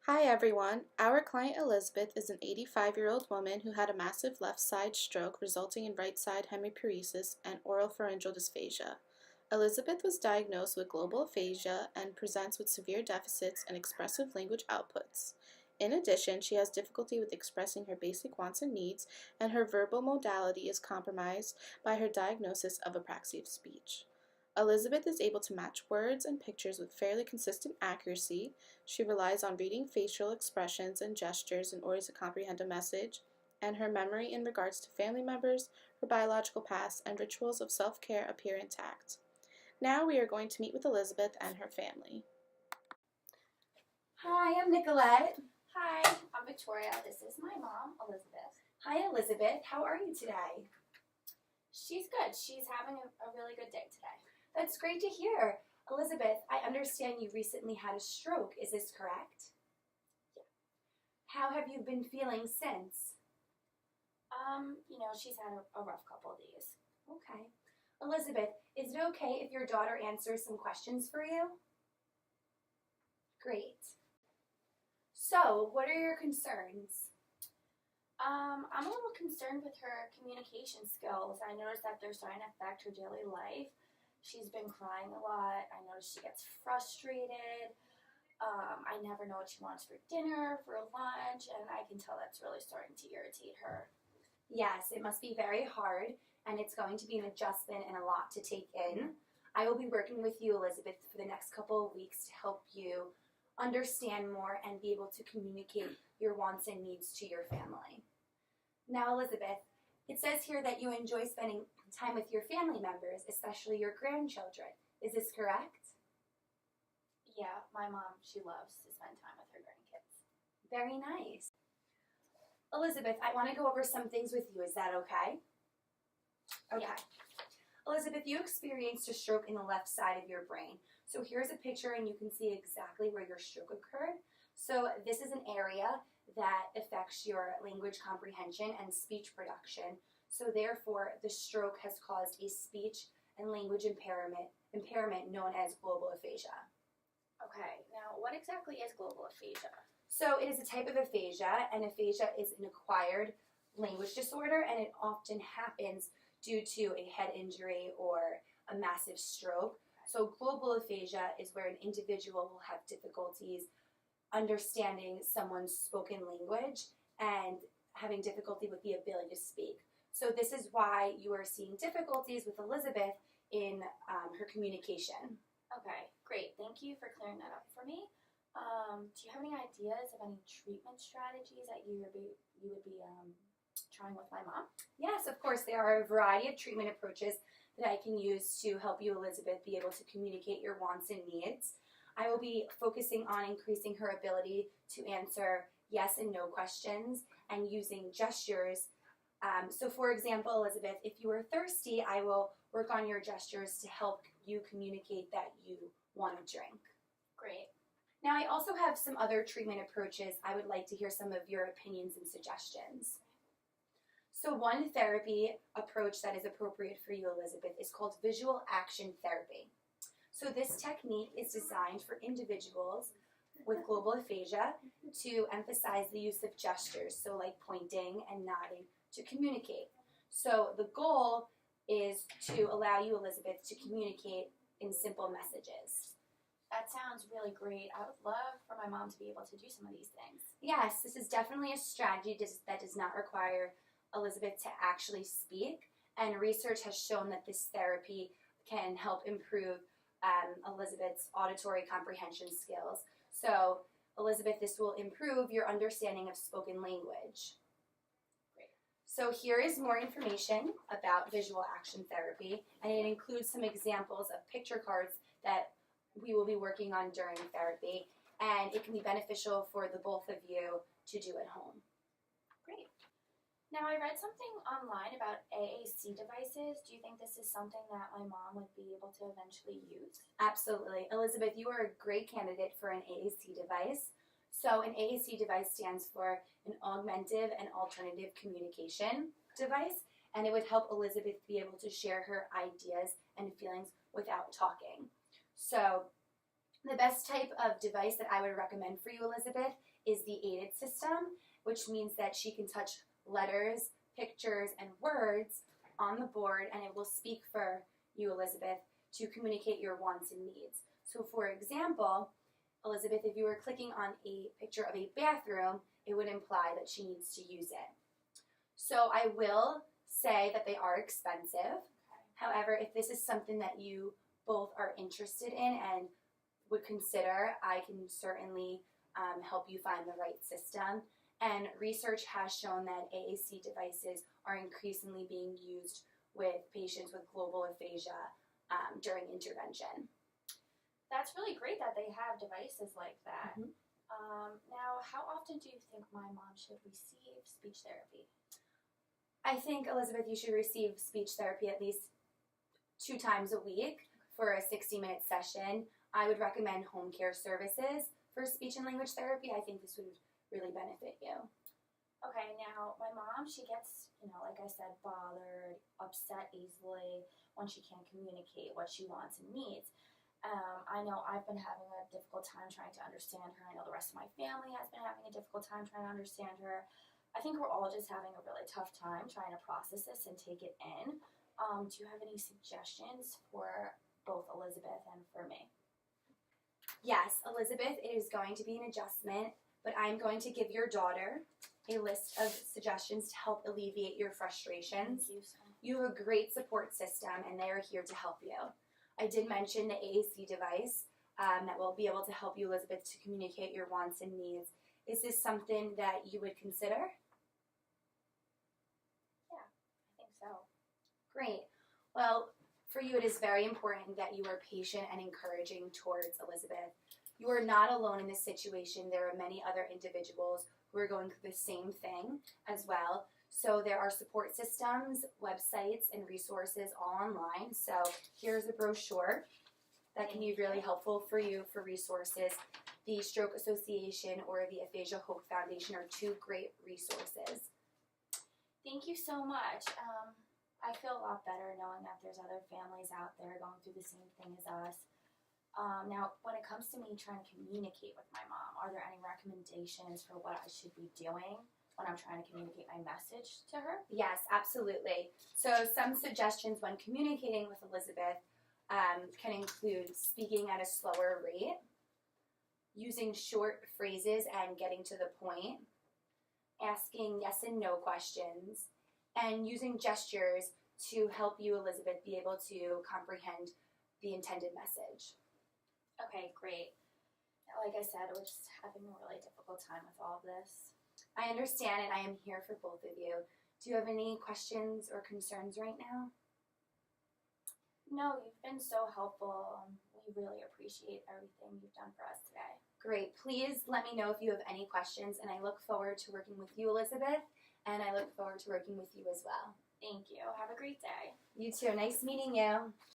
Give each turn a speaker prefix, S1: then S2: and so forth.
S1: Hi everyone. Our client Elizabeth is an 85-year-old woman who had a massive left side stroke resulting in right side hemiparesis and oropharyngeal dysphagia. Elizabeth was diagnosed with global aphasia and presents with severe deficits and expressive language outputs. In addition, she has difficulty with expressing her basic wants and needs, and her verbal modality is compromised by her diagnosis of apraxia of speech. Elizabeth is able to match words and pictures with fairly consistent accuracy. She relies on reading facial expressions and gestures in order to comprehend a message, and her memory in regards to family members, her biological past, and rituals of self-care appear intact. Now we are going to meet with Elizabeth and her family.
S2: Hi, I'm Nicolette.
S3: Hi, I'm Victoria. This is my mom, Elizabeth.
S2: Hi, Elizabeth. How are you today?
S3: She's good. She's having a really good day today.
S2: That's great to hear. Elizabeth, I understand you recently had a stroke. Is this correct?
S3: Yeah.
S2: How have you been feeling since?
S3: She's had a rough couple of days.
S2: Okay. Elizabeth, is it okay if your daughter answers some questions for you? Great. So, what are your concerns?
S3: I'm a little concerned with her communication skills. I noticed that they're starting to affect her daily life. She's been crying a lot. I noticed she gets frustrated. I never know what she wants for dinner, for lunch, and I can tell that's really starting to irritate her.
S2: Yes, it must be very hard, and it's going to be an adjustment and a lot to take in. I will be working with you, Elizabeth, for the next couple of weeks to help you understand more and be able to communicate your wants and needs to your family. Now, Elizabeth, it says here that you enjoy spending time with your family members, especially your grandchildren. Is this correct?
S3: Yeah, my mom, she loves to spend time with her grandkids.
S2: Very nice. Elizabeth, I want to go over some things with you. Is that okay? Okay.
S3: Yeah.
S2: Elizabeth, you experienced a stroke in the left side of your brain. So here's a picture and you can see exactly where your stroke occurred. So this is an area that affects your language comprehension and speech production. So therefore, the stroke has caused a speech and language impairment known as global aphasia.
S3: Okay, now what exactly is global aphasia?
S2: So it is a type of aphasia, and aphasia is an acquired language disorder, and it often happens due to a head injury or a massive stroke. So global aphasia is where an individual will have difficulties understanding someone's spoken language and having difficulty with the ability to speak. So this is why you are seeing difficulties with Elizabeth in her communication.
S3: Okay, great. Thank you for clearing that up for me. Do you have any ideas of any treatment strategies that you would be trying with my mom?
S2: Yes, of course. There are a variety of treatment approaches that I can use to help you, Elizabeth, be able to communicate your wants and needs. I will be focusing on increasing her ability to answer yes and no questions and using gestures. So for example, Elizabeth, if you are thirsty, I will work on your gestures to help you communicate that you want a drink.
S3: Great.
S2: Now, I also have some other treatment approaches. I would like to hear some of your opinions and suggestions. So one therapy approach that is appropriate for you, Elizabeth, is called visual action therapy. So this technique is designed for individuals with global aphasia to emphasize the use of gestures, so like pointing and nodding, to communicate. So the goal is to allow you, Elizabeth, to communicate in simple messages.
S3: That sounds really great. I would love for my mom to be able to do some of these things.
S2: Yes, this is definitely a strategy that does not require Elizabeth to actually speak, and research has shown that this therapy can help improve Elizabeth's auditory comprehension skills. So, Elizabeth, this will improve your understanding of spoken language.
S3: Great.
S2: So here is more information about visual action therapy, and it includes some examples of picture cards that we will be working on during therapy, and it can be beneficial for the both of you to do at home.
S3: Great. Now, I read something online about AAC devices. Do you think this is something that my mom would be able to eventually use?
S2: Absolutely. Elizabeth, you are a great candidate for an AAC device. So an AAC device stands for an augmentative and alternative communication device, and it would help Elizabeth be able to share her ideas and feelings without talking. So The best type of device that I would recommend for you, Elizabeth, is the aided system, which means that she can touch letters, pictures, and words on the board, and it will speak for you, Elizabeth, to communicate your wants and needs. So for example, Elizabeth, if you were clicking on a picture of a bathroom, it would imply that she needs to use it. So I will say that they are expensive. However, if this is something that you both are interested in and would consider, I can certainly help you find the right system. And research has shown that AAC devices are increasingly being used with patients with global aphasia during intervention.
S3: That's really great that they have devices like that.
S2: Mhm.
S3: Now, how often do you think my mom should receive speech therapy?
S2: I think, Elizabeth, you should receive speech therapy at least 2 times a week for a 60-minute session. I would recommend home care services for speech and language therapy. I think this would really benefit you.
S3: Okay, now my mom, she gets, like I said, bothered, upset easily when she can't communicate what she wants and needs. I know I've been having a difficult time trying to understand her. I know the rest of my family has been having a difficult time trying to understand her. I think we're all just having a really tough time trying to process this and take it in. Do you have any suggestions for both Elizabeth and for me?
S2: Yes, Elizabeth, it is going to be an adjustment, but I'm going to give your daughter a list of suggestions to help alleviate your frustrations.
S3: Thank you so much.
S2: You have a great support system, and they are here to help you. I did mention the AAC device that will be able to help you, Elizabeth, to communicate your wants and needs. Is this something that you would consider?
S3: I think so.
S2: Great. Well, for you, it is very important that you are patient and encouraging towards Elizabeth. You are not alone in this situation. There are many other individuals who are going through the same thing as well. So there are support systems, websites, and resources all online. So here's a brochure that can be really helpful for you for resources. The Stroke Association or the Aphasia Hope Foundation are 2 great resources.
S3: Thank you so much. I feel a lot better knowing that there's other families out there going through the same thing as us. Now, when it comes to me trying to communicate with my mom, are there any recommendations for what I should be doing when I'm trying to communicate my message to her?
S2: Yes, absolutely. So some suggestions when communicating with Elizabeth can include speaking at a slower rate, using short phrases and getting to the point, asking yes and no questions, and using gestures to help you, Elizabeth, be able to comprehend the intended message.
S3: Okay, great. Like I said, we're just having a really difficult time with all of this.
S2: I understand, and I am here for both of you. Do you have any questions or concerns right now?
S3: No, you've been so helpful. We really appreciate everything you've done for us today.
S2: Great. Please let me know if you have any questions, and I look forward to working with you, Elizabeth, and I look forward to working with you as well.
S3: Thank you. Have a great day.
S2: You too. Nice meeting you.